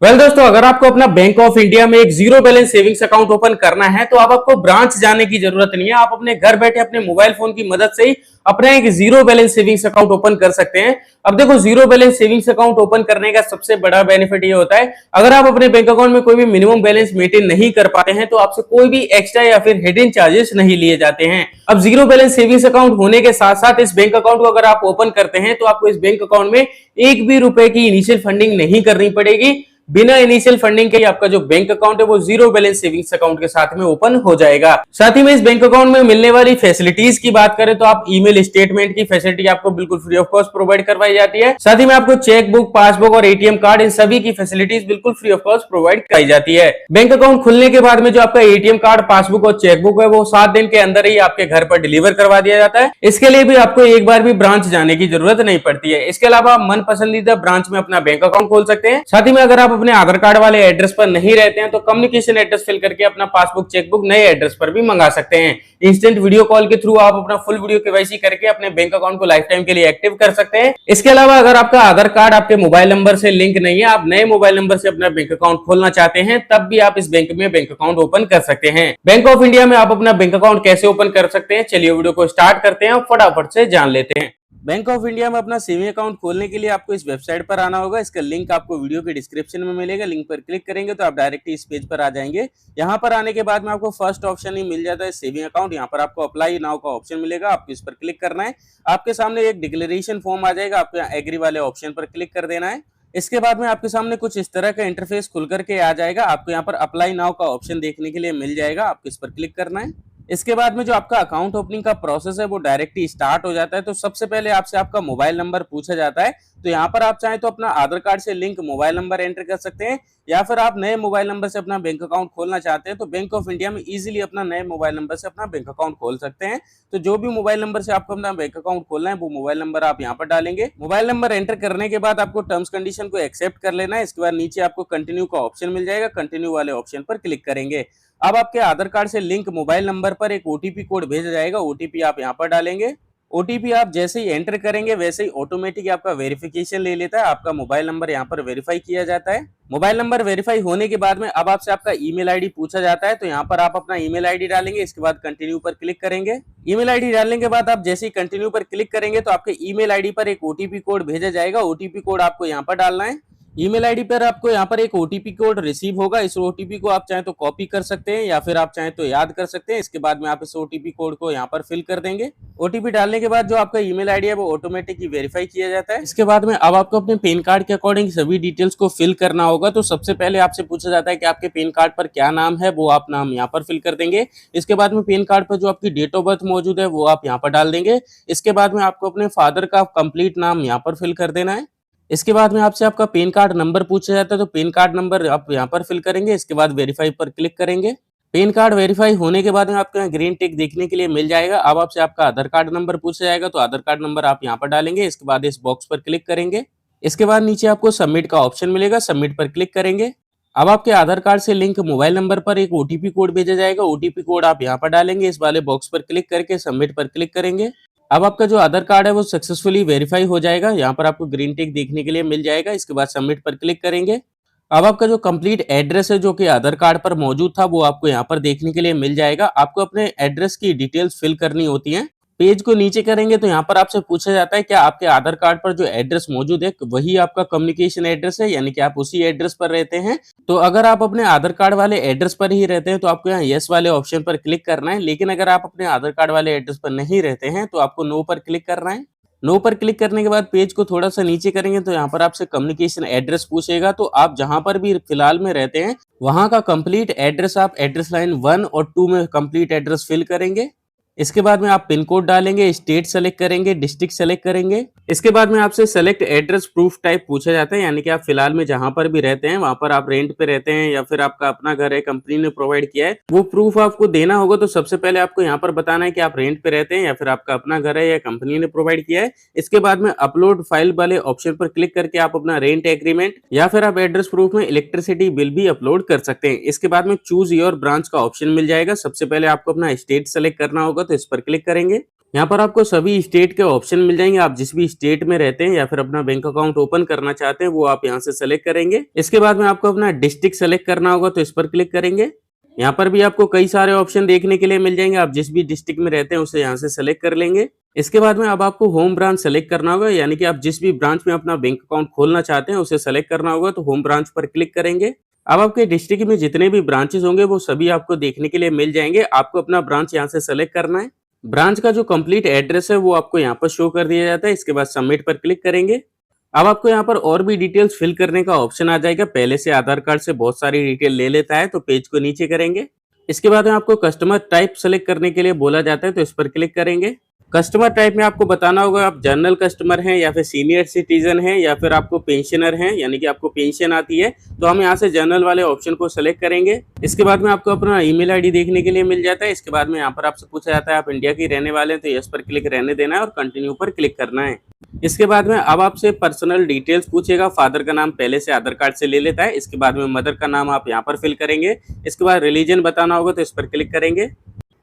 दोस्तों, अगर आपको अपना बैंक ऑफ इंडिया में एक zero balance savings account open करना है तो अब आपको ब्रांच जाने की जरूरत नहीं है। आप अपने घर बैठे अपने मोबाइल फोन की मदद से ही अपना एक zero balance savings account open कर सकते हैं। अब देखो, zero balance savings account open करने का सबसे बड़ा बेनिफिट ये होता है, अगर आप अपने बैंक अकाउंट में कोई भी मिनिमम बैलेंस मेंटेन नहीं कर पाते हैं तो आपसे कोई भी एक्स्ट्रा या फिर हिडन चार्जेस नहीं लिए जाते हैं। अब जीरो बैलेंस सेविंग्स अकाउंट होने के साथ साथ इस बैंक अकाउंट को अगर आप ओपन करते हैं तो आपको इस बैंक अकाउंट में एक भी रुपए की इनिशियल फंडिंग नहीं करनी पड़ेगी। बिना इनिशियल फंडिंग के आपका जो बैंक अकाउंट है वो जीरो बैलेंस सेविंग्स अकाउंट के साथ में ओपन हो जाएगा। साथ ही में इस बैंक अकाउंट में मिलने वाली फैसिलिटीज की बात करें तो आप ईमेल स्टेटमेंट की फैसिलिटी आपको बिल्कुल फ्री ऑफ कॉस्ट प्रोवाइड करवाई जाती है। साथ ही में आपको चेक बुक, पासबुक और एटीएम कार्ड, इन सभी की फैसिलिटीज बिल्कुल फ्री ऑफ कॉस्ट प्रोवाइड कराई जाती है। बैंक अकाउंट खुलने के बाद में जो आपका एटीएम कार्ड, पासबुक और चेकबुक है वो 7 दिन के अंदर ही आपके घर पर डिलीवर करवा दिया जाता है। इसके लिए भी आपको एक बार भी ब्रांच जाने की जरूरत नहीं पड़ती है। इसके अलावा आप मन पसंदीदा ब्रांच में अपना बैंक अकाउंट खोल सकते हैं। साथ ही में अगर आप अपने आधार कार्ड वाले एड्रेस पर नहीं रहते हैं तो कम्युनिकेशन एड्रेस फिल करके अपना पासबुक, चेकबुक नए एड्रेस पर भी मंगा सकते हैं। इंस्टेंट वीडियो कॉल के थ्रू आप अपना फुल वीडियो केवाईसी करके अपने बैंक अकाउंट को लाइफ टाइम के लिए एक्टिव कर सकते हैं। इसके अलावा अगर आपका आधार कार्ड आपके मोबाइल नंबर से लिंक नहीं है, आप नए मोबाइल नंबर से अपना बैंक अकाउंट खोलना चाहते हैं, तब भी आप इस बैंक में बैंक अकाउंट ओपन कर सकते हैं। बैंक ऑफ इंडिया में आप अपना बैंक अकाउंट कैसे ओपन कर सकते हैं, चलिए वीडियो को स्टार्ट करते हैं और फटाफट से जान लेते हैं। बैंक ऑफ इंडिया में अपना सेविंग अकाउंट खोलने के लिए आपको इस वेबसाइट पर आना होगा। इसका लिंक आपको वीडियो के डिस्क्रिप्शन में मिलेगा। लिंक पर क्लिक करेंगे तो आप डायरेक्टली इस पेज पर आ जाएंगे। यहाँ पर आने के बाद में आपको फर्स्ट ऑप्शन ही मिल जाता है सेविंग अकाउंट। यहाँ पर आपको अप्लाई नाउ का ऑप्शन मिलेगा, आपको इस पर क्लिक करना है। आपके सामने एक डिक्लेरेशन फॉर्म आ जाएगा, आपको यहाँ एग्री वाले ऑप्शन पर क्लिक कर देना है। इसके बाद में आपके सामने कुछ इस तरह का इंटरफेस खुल करके आ जाएगा। आपको यहाँ पर अप्लाई नाउ का ऑप्शन देखने के लिए मिल जाएगा, आपको इस पर क्लिक करना है। इसके बाद में जो आपका अकाउंट ओपनिंग का प्रोसेस है वो डायरेक्टली स्टार्ट हो जाता है। तो सबसे पहले आपसे आपका मोबाइल नंबर पूछा जाता है। तो यहाँ पर आप चाहें तो अपना आधार कार्ड से लिंक मोबाइल नंबर एंटर कर सकते हैं, या फिर आप नए मोबाइल नंबर से अपना बैंक अकाउंट खोलना चाहते हैं तो बैंक ऑफ इंडिया में इजीली अपना नए मोबाइल नंबर से अपना बैंक अकाउंट खोल सकते हैं। तो जो भी मोबाइल नंबर से आपको अपना बैंक अकाउंट खोलना है वो मोबाइल नंबर आप यहाँ पर डालेंगे। मोबाइल नंबर एंटर करने के बाद आपको टर्म्स कंडीशन को एक्सेप्ट कर लेना है। इसके बाद नीचे आपको कंटिन्यू का ऑप्शन मिल जाएगा, कंटिन्यू वाले ऑप्शन पर क्लिक करेंगे। अब आपके आधार कार्ड से लिंक मोबाइल नंबर पर एक ओटीपी कोड भेजा जाएगा, ओटीपी आप यहाँ पर डालेंगे। ओटीपी आप जैसे ही एंटर करेंगे वैसे ही ऑटोमेटिक आपका वेरिफिकेशन ले लेता है, आपका मोबाइल नंबर यहाँ पर वेरीफाई किया जाता है। मोबाइल नंबर वेरीफाई होने के बाद में अब आपसे आपका ईमेल आईडी पूछा जाता है। तो यहाँ पर आप अपना ईमेल आईडी डालेंगे। इसके बाद कंटिन्यू पर क्लिक करेंगे। ईमेल आईडी डालने के बाद आप जैसे ही कंटिन्यू पर क्लिक करेंगे तो आपके ईमेल आईडी पर एक ओटीपी कोड भेजा जाएगा, ओटीपी कोड आपको यहाँ पर डालना है। ईमेल आईडी पर आपको यहाँ पर एक ओटीपी कोड रिसीव होगा। इस ओटीपी को आप चाहें तो कॉपी कर सकते हैं या फिर आप चाहें तो याद कर सकते हैं। इसके बाद में आप इस ओटीपी कोड को यहाँ पर फिल कर देंगे। ओटीपी डालने के बाद जो आपका ईमेल आईडी है वो ऑटोमेटिकली वेरीफाई किया जाता है। इसके बाद में अब आपको अपने पैन कार्ड के अकॉर्डिंग सभी डिटेल्स को फिल करना होगा। तो सबसे पहले आपसे पूछा जाता है कि आपके पैन कार्ड पर क्या नाम है, वो आप नाम यहाँ पर फिल कर देंगे। इसके बाद में पैन कार्ड पर जो आपकी डेट ऑफ बर्थ मौजूद है वो आप यहाँ पर डाल देंगे। इसके बाद में आपको अपने फादर का कंप्लीट नाम यहाँ पर फिल कर देना है। इसके बाद में आपसे आपका पैन कार्ड नंबर पूछा जाता है, तो पैन कार्ड नंबर आप यहाँ पर फिल करेंगे। इसके बाद वेरीफाई पर क्लिक करेंगे। पैन कार्ड वेरीफाई होने के बाद में आपको यहाँ ग्रीन टिक देखने के लिए मिल जाएगा। अब आपसे आपका आधार कार्ड नंबर पूछा जाएगा, तो आधार कार्ड नंबर आप यहाँ पर डालेंगे। इसके बाद इस बॉक्स पर क्लिक करेंगे। इसके बाद नीचे आपको सबमिट का ऑप्शन मिलेगा, सबमिट पर क्लिक करेंगे। अब आपके आधार कार्ड से लिंक मोबाइल नंबर पर एक ओटीपी कोड भेजा जाएगा, ओटीपी कोड आप यहाँ पर डालेंगे। इस वाले बॉक्स पर क्लिक करके सबमिट पर क्लिक करेंगे। अब आपका जो आधार कार्ड है वो सक्सेसफुली वेरीफाई हो जाएगा। यहाँ पर आपको ग्रीन टिक देखने के लिए मिल जाएगा। इसके बाद सबमिट पर क्लिक करेंगे। अब आपका जो कंप्लीट एड्रेस है जो कि आधार कार्ड पर मौजूद था वो आपको यहाँ पर देखने के लिए मिल जाएगा। आपको अपने एड्रेस की डिटेल्स फिल करनी होती हैं। पेज को नीचे करेंगे तो यहाँ पर आपसे पूछा जाता है क्या आपके आधार कार्ड पर जो एड्रेस मौजूद है वही आपका कम्युनिकेशन एड्रेस है, यानी कि आप उसी एड्रेस पर रहते हैं। तो अगर आप अपने आधार कार्ड वाले एड्रेस पर ही रहते हैं तो आपको यहाँ यस वाले ऑप्शन पर क्लिक करना है। लेकिन अगर आप अपने आधार कार्ड वाले एड्रेस पर नहीं रहते हैं तो आपको नो पर क्लिक करना है। नो पर क्लिक करने के बाद पेज को थोड़ा सा नीचे करेंगे तो यहाँ पर आपसे कम्युनिकेशन एड्रेस पूछेगा। तो आप जहां पर भी फिलहाल में रहते हैं वहां का कंप्लीट एड्रेस आप एड्रेस लाइन 1 और 2 में कंप्लीट एड्रेस फिल करेंगे। इसके बाद में आप पिन कोड डालेंगे, स्टेट सेलेक्ट करेंगे, डिस्ट्रिक्ट सेलेक्ट करेंगे। इसके बाद में आपसे सेलेक्ट एड्रेस प्रूफ टाइप पूछा जाता है, यानी कि आप फिलहाल में जहां पर भी रहते हैं वहां पर आप रेंट पे रहते हैं या फिर आपका अपना घर है, कंपनी ने प्रोवाइड किया है, वो प्रूफ आपको देना होगा। तो सबसे पहले आपको यहाँ पर बताना है कि आप रेंट पे रहते हैं या फिर आपका अपना घर है या कंपनी ने प्रोवाइड किया है। इसके बाद में अपलोड फाइल वाले ऑप्शन पर क्लिक करके आप अपना रेंट एग्रीमेंट या फिर आप एड्रेस प्रूफ में इलेक्ट्रिसिटी बिल भी अपलोड कर सकते हैं। इसके बाद में चूज योर ब्रांच का ऑप्शन मिल जाएगा। सबसे पहले आपको अपना स्टेट सेलेक्ट करना होगा, तो इस पर क्लिक करेंगे। यहाँ पर आपको सभी स्टेट के ऑप्शन मिल जाएंगे। आप जिस भी स्टेट में रहते हैं या फिर अपना बैंक अकाउंट ओपन करना चाहते हैं वो आप यहाँ से सेलेक्ट करेंगे। इसके बाद में आपको अपना डिस्ट्रिक्ट सेलेक्ट करना होगा, तो इस पर क्लिक करेंगे। यहाँ पर भी आपको कई सारे ऑप्शन देखने के लिए मिल जाएंगे। आप जिस भी डिस्ट्रिक्ट में रहते हैं उसे यहाँ से सेलेक्ट कर लेंगे। इसके बाद में अब आपको होम ब्रांच सेलेक्ट करना होगा, यानी कि आप जिस भी ब्रांच में अपना बैंक अकाउंट खोलना चाहते हैं उसे सेलेक्ट करना होगा, तो होम ब्रांच पर क्लिक करेंगे। अब आपके डिस्ट्रिक्ट में जितने भी ब्रांचेस होंगे वो सभी आपको देखने के लिए मिल जाएंगे। आपको अपना ब्रांच यहाँ से सेलेक्ट करना है। ब्रांच का जो कंप्लीट एड्रेस है वो आपको यहाँ पर शो कर दिया जाता है। इसके बाद सबमिट पर क्लिक करेंगे। अब आपको यहाँ पर और भी डिटेल्स फिल करने का ऑप्शन आ जाएगा। पहले से आधार कार्ड से बहुत सारी डिटेल ले लेता है, तो पेज को नीचे करेंगे। इसके बाद में आपको कस्टमर टाइप सेलेक्ट करने के लिए बोला जाता है, तो इस पर क्लिक करेंगे। कस्टमर टाइप में आपको बताना होगा आप जनरल कस्टमर हैं या फिर सीनियर सिटीजन हैं या फिर आपको पेंशनर हैं, यानी कि आपको पेंशन आती है, तो हम यहाँ से जनरल वाले ऑप्शन को सेलेक्ट करेंगे। इसके बाद में आपको अपना ईमेल आईडी देखने के लिए मिल जाता है। इसके बाद में यहाँ पर आपसे पूछा जाता है आप इंडिया के रहने वाले हैं, तो यस पर क्लिक रहने देना है और कंटिन्यू पर क्लिक करना है। इसके बाद में अब आपसे पर्सनल डिटेल्स पूछेगा। फादर का नाम पहले से आधार कार्ड से ले लेता है। इसके बाद में मदर का नाम आप यहाँ पर फिल करेंगे। इसके बाद रिलीजन बताना होगा, तो इस पर क्लिक करेंगे।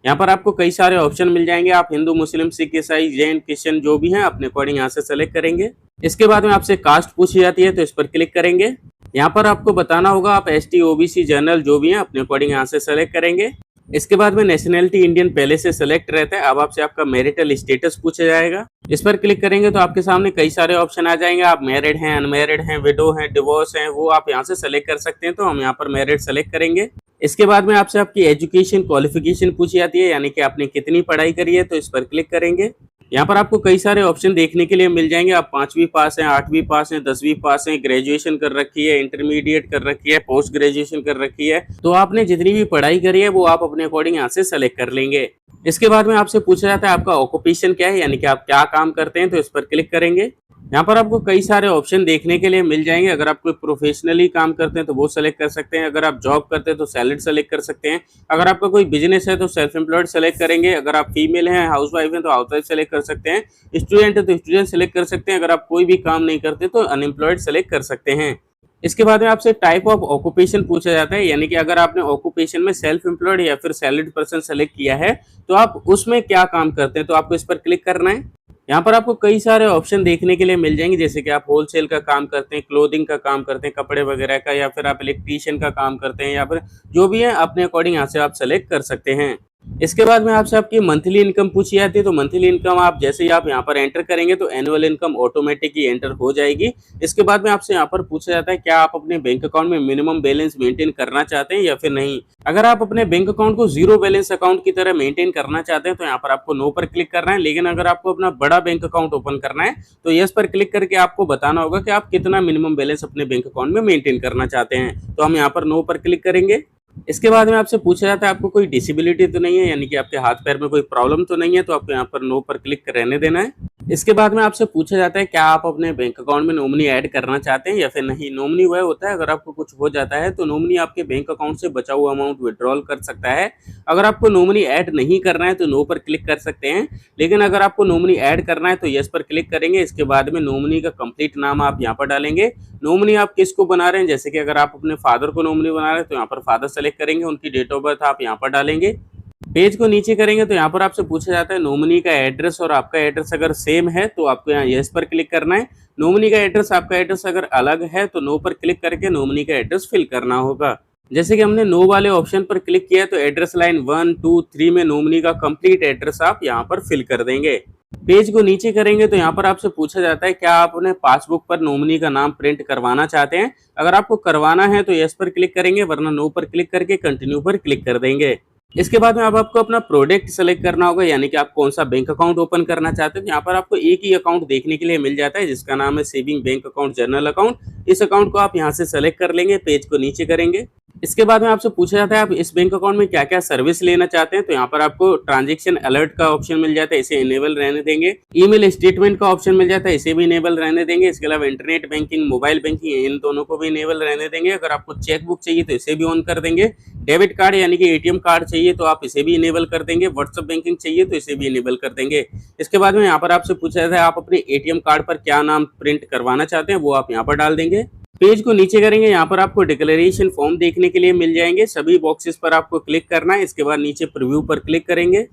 यहाँ पर आपको कई सारे ऑप्शन मिल जाएंगे। आप हिंदू, मुस्लिम, सिख, ईसाई, जैन, क्रिश्चियन जो भी हैं अपने अकॉर्डिंग यहाँ से सेलेक्ट करेंगे। इसके बाद में आपसे कास्ट पूछी जाती है, तो इस पर क्लिक करेंगे। यहाँ पर आपको बताना होगा आप एसटी, ओबीसी, जनरल जो भी हैं अपने अकॉर्डिंग यहाँ से सेलेक्ट करेंगे। इसके बाद में नेशनैलिटी इंडियन पहले से सेलेक्ट रहता है। अब आपसे आपका मैरिटल स्टेटस पूछा जाएगा। इस पर क्लिक करेंगे तो आपके सामने कई सारे ऑप्शन आ जाएंगे। आप मैरिड हैं, अनमैरिड हैं, विडो हैं, डिवोर्स हैं, वो आप यहाँ से सेलेक्ट कर सकते हैं। तो हम यहाँ पर मैरिड सेलेक्ट करेंगे। इसके बाद में आपसे आपकी एजुकेशन क्वालिफिकेशन पूछी जाती है, यानी कि आपने कितनी पढ़ाई करी है, तो इस पर क्लिक करेंगे। यहाँ पर आपको कई सारे ऑप्शन देखने के लिए मिल जाएंगे। आप 5वीं पास हैं, 8वीं पास हैं, 10वीं पास हैं, ग्रेजुएशन कर रखी है, इंटरमीडिएट कर रखी है, पोस्ट ग्रेजुएशन कर रखी है, तो आपने जितनी भी पढ़ाई करी है वो आप अपने अकॉर्डिंग यहाँ से सेलेक्ट कर लेंगे। इसके बाद में आपसे पूछा जाता है आपका ऑक्यूपेशन क्या है, यानी कि आप क्या काम करते हैं, तो इस पर क्लिक करेंगे। यहाँ पर आपको कई सारे ऑप्शन देखने के लिए मिल जाएंगे। अगर आप कोई प्रोफेशनली काम करते हैं तो वो सेलेक्ट कर सकते हैं। अगर आप जॉब करते हैं तो सैलरी सेलेक्ट कर सकते हैं। अगर आपका कोई बिजनेस है तो सेल्फ एम्प्लॉयड सेलेक्ट करेंगे। अगर आप फीमेल हैं, हाउसवाइफ हैं, तो हाउसवाइफ सेलेक्ट कर सकते हैं। स्टूडेंट है तो स्टूडेंट सेलेक्ट कर सकते हैं। अगर आप कोई भी काम नहीं करते तो अनएम्प्लॉयड सेलेक्ट कर सकते हैं। इसके बाद में आपसे टाइप ऑफ ऑक्यूपेशन पूछा जाता है, यानी कि अगर आपने ऑक्यूपेशन में सेल्फ एम्प्लॉयड या फिर सैलरीड पर्सन सेलेक्ट किया है तो आप उसमें क्या काम करते हैं, तो आपको इस पर क्लिक करना है। यहाँ पर आपको कई सारे ऑप्शन देखने के लिए मिल जाएंगे, जैसे कि आप होलसेल का काम करते हैं, क्लोथिंग का काम करते हैं, कपड़े वगैरह का, या फिर आप इलेक्ट्रीशियन का काम करते हैं, या फिर जो भी है अपने अकॉर्डिंग यहाँ से आप सेलेक्ट कर सकते हैं। इसके बाद में आपसे आपकी मंथली इनकम पूछी जाती है, तो मंथली इनकम आप जैसे ही आप यहाँ पर एंटर करेंगे तो एनुअल इनकम ऑटोमेटिक ही एंटर हो जाएगी। इसके बाद में आपसे यहाँ पर पूछा जाता है क्या आप अपने बैंक अकाउंट में मिनिमम बैलेंस मेंटेन करना चाहते हैं या फिर नहीं। अगर आप अपने बैंक अकाउंट को जीरो बैलेंस अकाउंट की तरह मेंटेन करना चाहते हैं तो यहाँ पर आपको नो पर क्लिक करना है। लेकिन अगर आपको अपना बड़ा बैंक अकाउंट ओपन करना है तो यस पर क्लिक करके आपको बताना होगा कि आप कितना मिनिमम बैलेंस अपने बैंक अकाउंट में मेंटेन करना चाहते हैं। तो हम यहाँ पर नो पर क्लिक करेंगे। इसके बाद में आपसे पूछा जाता है आपको कोई डिसेबिलिटी तो नहीं है, यानी कि आपके हाथ पैर में कोई प्रॉब्लम तो नहीं है, तो आपको यहाँ पर नो पर क्लिक रहने देना है। इसके बाद में आपसे पूछा जाता है क्या आप अपने बैंक अकाउंट में नॉमिनी ऐड करना चाहते हैं या फिर नहीं। नॉमिनी वह होता है अगर आपको कुछ हो जाता है तो नॉमिनी आपके बैंक अकाउंट से बचा हुआ अमाउंट विड्रॉल कर सकता है। अगर आपको नॉमिनी ऐड नहीं करना है तो नो पर क्लिक कर सकते हैं, लेकिन अगर आपको नॉमिनी ऐड करना है तो यस पर क्लिक करेंगे। इसके बाद में नॉमिनी का कंप्लीट नाम आप यहाँ पर डालेंगे। नॉमिनी आप किसको बना रहे हैं, जैसे कि अगर आप अपने फादर को नॉमिनी बना रहे हैं तो यहाँ पर फादर सेलेक्ट करेंगे, उनकी डेट ऑफ बर्थ आप यहाँ पर डालेंगे। पेज को नीचे करेंगे तो यहाँ पर आपसे पूछा जाता है नॉमिनी का एड्रेस और आपका एड्रेस अगर सेम है तो आपको यहाँ यस पर क्लिक करना है। नॉमिनी का एड्रेस आपका एड्रेस अगर अलग है तो नो पर क्लिक करके नॉमिनी का एड्रेस फिल करना होगा। जैसे कि हमने नो वाले ऑप्शन पर क्लिक किया तो एड्रेस लाइन 1, 2, 3 में नॉमिनी का कंप्लीट एड्रेस आप यहाँ पर फिल कर देंगे। पेज को नीचे करेंगे तो यहाँ पर आपसे पूछा जाता है क्या आप अपने पासबुक पर नॉमिनी का नाम प्रिंट करवाना चाहते हैं। अगर आपको करवाना है तो यस पर क्लिक करेंगे, वरना नो पर क्लिक करके कंटिन्यू पर क्लिक कर देंगे। इसके बाद में अब आपको अपना प्रोडक्ट सेलेक्ट करना होगा, यानी कि आप कौन सा बैंक अकाउंट ओपन करना चाहते हैं। यहाँ पर आपको एक ही अकाउंट देखने के लिए मिल जाता है जिसका नाम है saving bank account general account. इस अकाउंट को आप यहाँ से सेलेक्ट कर लेंगे। पेज को नीचे करेंगे। इसके बाद में आपसे पूछा जाता है आप इस बैंक अकाउंट में क्या क्या सर्विस लेना चाहते हैं, तो यहाँ पर आपको ट्रांजैक्शन अलर्ट का ऑप्शन मिल जाता है, इसे इनेबल रहने देंगे। ईमेल स्टेटमेंट का ऑप्शन मिल जाता है, इसे भी इनेबल रहने देंगे। इसके अलावा इंटरनेट बैंकिंग, मोबाइल बैंकिंग, इन दोनों को भी इनेबल रहने देंगे। अगर आपको चेकबुक चाहिए तो इसे भी ऑन कर देंगे। डेबिट कार्ड यानी कि एटीएम कार्ड चाहिए तो आप इसे भी इनेबल कर देंगे। व्हाट्सएप बैंकिंग चाहिए तो इसे भी इनेबल कर देंगे। इसके बाद में यहाँ पर आपसे पूछा जाता है आप अपने एटीएम कार्ड पर क्या नाम प्रिंट करवाना चाहते हैं, वो आप यहाँ पर डाल देंगे। पेज को नीचे करेंगे, यहाँ पर आपको डिक्लेरेशन फॉर्म देखने के लिए मिल जाएंगे। सभी बॉक्सेस पर आपको क्लिक करना है। इसके बाद नीचे प्रीव्यू पर क्लिक करेंगे।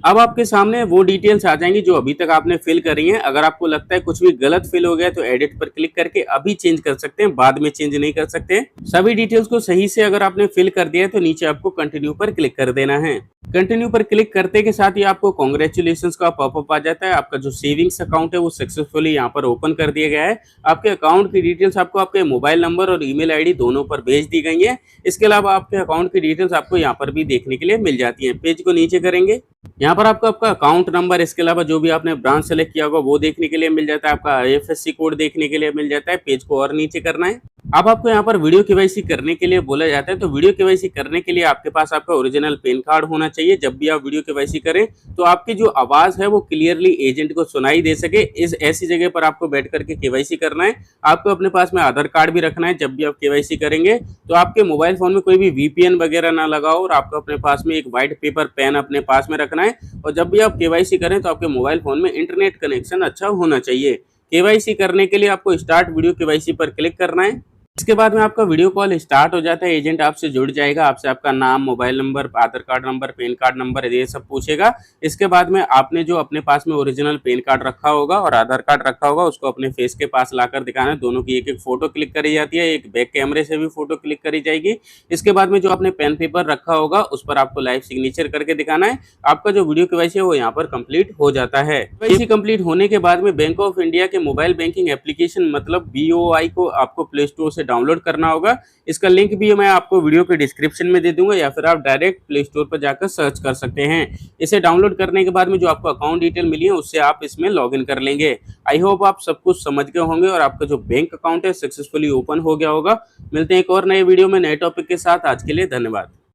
अब आपके सामने वो डिटेल्स आ जाएंगी जो अभी तक आपने फिल करी हैं। अगर आपको लगता है कुछ भी गलत फिल हो गया तो एडिट पर क्लिक करके अभी चेंज कर सकते हैं, बाद में चेंज नहीं कर सकते। सभी डिटेल्स को सही से अगर आपने फिल कर दिया है तो नीचे आपको कंटिन्यू पर क्लिक कर देना है। कंटिन्यू पर क्लिक करते के साथ ही आपको कांग्रेचुलेशंस का पॉपअप आ जाता है। आपका जो सेविंग्स अकाउंट है वो सक्सेसफुली यहाँ पर ओपन कर दिया गया है। आपके अकाउंट की डिटेल्स आपको आपके मोबाइल नंबर और ईमेल आईडी दोनों पर भेज दी गई है। इसके अलावा आपके अकाउंट की डिटेल्स आपको यहाँ पर भी देखने के लिए मिल जाती है। पेज को नीचे करेंगे, यहाँ पर आपको आपका अकाउंट नंबर, इसके अलावा जो भी आपने ब्रांच सेलेक्ट किया होगा वो देखने के लिए मिल जाता है। आपका आईएफएससी कोड देखने के लिए मिल जाता है। पेज को और नीचे करना है। अब आपको यहाँ पर वीडियो केवाईसी करने के लिए बोला जाता है। तो वीडियो केवाईसी करने के लिए आपके पास आपका ओरिजिनल पैन कार्ड होना चाहिए। जब भी आप वीडियो केवाईसी करें तो आपकी जो आवाज है वो क्लियरली एजेंट को सुनाई दे सके, इस ऐसी जगह पर आपको बैठ करके केवाईसी करना है। आपको अपने पास में आधार कार्ड भी रखना है। जब भी आप केवाईसी करेंगे तो आपके मोबाइल फोन में कोई भी वीपीएन वगैरह ना लगाओ और आपको अपने पास में एक व्हाइट पेपर पेन अपने पास में रखना है। और जब भी आप केवाईसी करें तो आपके मोबाइल फोन में इंटरनेट कनेक्शन अच्छा होना चाहिए। केवाईसी करने के लिए आपको स्टार्ट वीडियो केवाईसी पर क्लिक करना है। इसके बाद में आपका वीडियो कॉल स्टार्ट हो जाता है। एजेंट आपसे जुड़ जाएगा, आपसे आपका नाम, mobile number, Aadhaar card number, PAN card number ये सब पूछेगा। इसके बाद में आपने जो अपने पास में ओरिजिनल पैन कार्ड रखा होगा और आधार कार्ड रखा होगा उसको अपने फेस के पास लाकर दिखाना है। दोनों की एक एक फोटो क्लिक करी जाती है, एक बैक कैमरे से भी फोटो क्लिक करी जाएगी। इसके बाद में जो आपने पेन पेपर रखा होगा उस पर आपको लाइव सिग्नेचर करके दिखाना है। आपका जो वीडियो केवाईसी है वो यहाँ पर कंप्लीट हो जाता है। केवाईसी कंप्लीट होने के बाद में बैंक ऑफ इंडिया के मोबाइल बैंकिंग एप्लीकेशन मतलब BOI को आपको प्ले स्टोर से डाउनलोड करना होगा। इसका लिंक भी मैं आपको वीडियो के डिस्क्रिप्शन में दे दूंगा या फिर आप डायरेक्ट प्ले स्टोर पर जाकर सर्च कर सकते हैं। इसे डाउनलोड करने के बाद में जो आपको अकाउंट डिटेल मिली है उससे आप इसमें लॉगिन कर लेंगे। आई होप आप सब कुछ समझ गए होंगे और आपका जो बैंक अकाउंट है सक्सेसफुली ओपन हो गया होगा। मिलते हैं एक और नए वीडियो में नए टॉपिक के साथ। आज के लिए धन्यवाद।